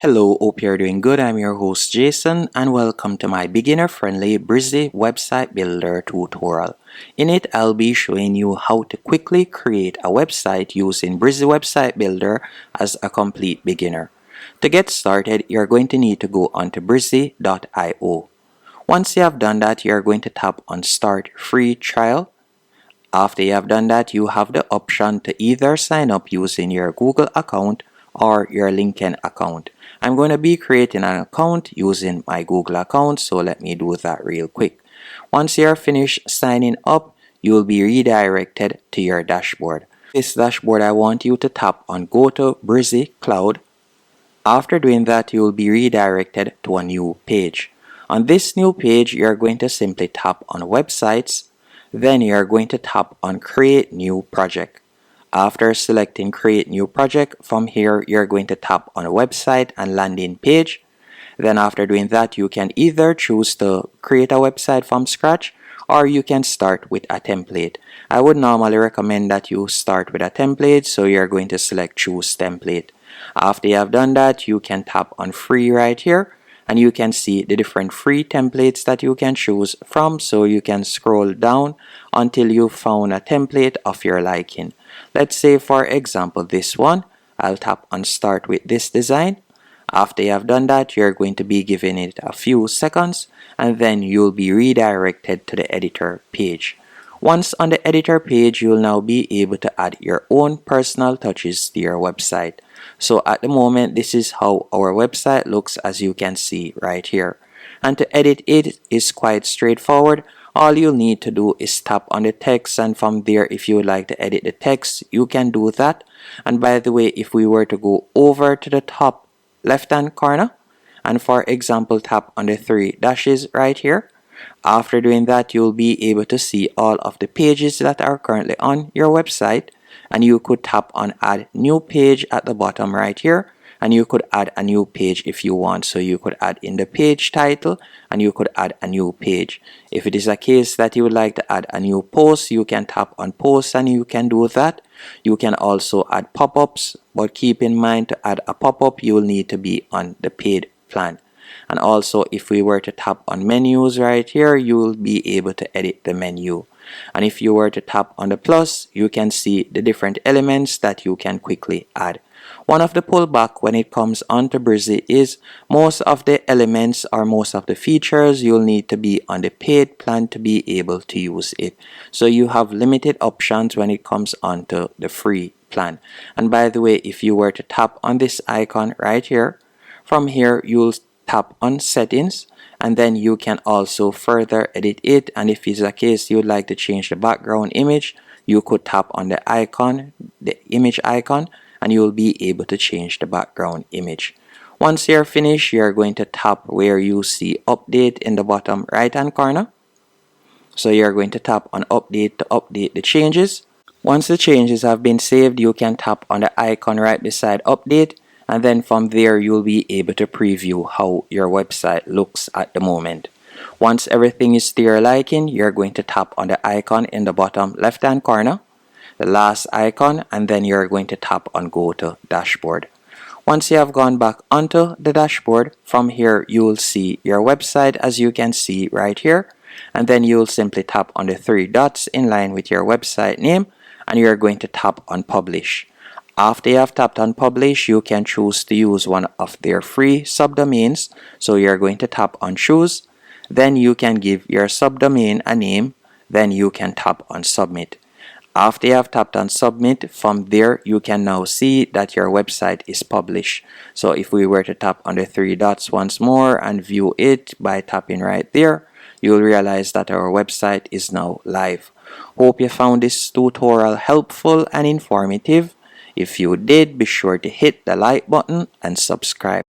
Hello, hope you're doing good. I'm your host Jason and welcome to my beginner-friendly Brizy website builder tutorial. In it, I'll be showing you how to quickly create a website using Brizy website builder as a complete beginner. To get started, you're going to need to go onto brizy.io. Once you have done that, you're going to tap on Start Free Trial. After you have done that, you have the option to either sign up using your Google account or your LinkedIn account. I'm going to be creating an account using my Google account, so let me do that real quick. Once you're finished signing up, you will be redirected to your dashboard. This dashboard, I want you to tap on Go to Brizy Cloud. After doing that, you will be redirected to a new page. On this new page, you're going to simply tap on Websites. Then you're going to tap on Create New Project. After selecting Create New Project, from here you're going to tap on Website and Landing Page. Then after doing that, you can either choose to create a website from scratch or you can start with a template. I would normally recommend that you start with a template, so you're going to select Choose Template. After you have done that, you can tap on Free right here and you can see the different free templates that you can choose from, so you can scroll down until you found a template of your liking. Let's say for example this one. I'll tap on Start with this design. After you have done that, you're going to be giving it a few seconds and then you'll be redirected to the editor page. Once on the editor page, you'll now be able to add your own personal touches to your website. So at the moment, this is how our website looks, as you can see right here. And to edit it is quite straightforward. All you'll need to do is tap on the text, and from there, if you would like to edit the text, you can do that. And by the way, if we were to go over to the top left hand corner and for example tap on the three dashes right here, after doing that, you'll be able to see all of the pages that are currently on your website, and you could tap on Add New Page at the bottom right here, and you could add a new page if you want. So you could add in the page title and you could add a new page. If it is a case that you would like to add a new post, you can tap on Post and you can do that. You can also add pop-ups, but keep in mind, to add a pop-up you will need to be on the paid plan. And also, if we were to tap on menus right here, you will be able to edit the menu. And if you were to tap on the plus, you can see the different elements that you can quickly add. One of the pullback when it comes onto Brizy is most of the elements or most of the features you'll need to be on the paid plan to be able to use it. So you have limited options when it comes onto the free plan. And by the way, if you were to tap on this icon right here, from here you'll tap on Settings, and then you can also further edit it. And if it's a case you'd like to change the background image, you could tap on the icon, the image icon, and you'll be able to change the background image. Once you're finished, you're going to tap where you see Update in the bottom right hand corner. So you're going to tap on Update to update the changes. Once the changes have been saved, you can tap on the icon right beside Update, and then from there you'll be able to preview how your website looks at the moment. Once everything is to your liking, you're going to tap on the icon in the bottom left hand corner, the last icon, and then you're going to tap on Go to Dashboard. Once you have gone back onto the dashboard, from here you will see your website as you can see right here, and then you'll simply tap on the three dots in line with your website name and you're going to tap on Publish. After you have tapped on Publish, you can choose to use one of their free subdomains. So you're going to tap on Choose. Then you can give your subdomain a name. Then you can tap on Submit. After you have tapped on Submit, from there you can now see that your website is published. So if we were to tap on the three dots once more and view it by tapping right there, you'll realize that our website is now live. Hope you found this tutorial helpful and informative. If you did, be sure to hit the like button and subscribe.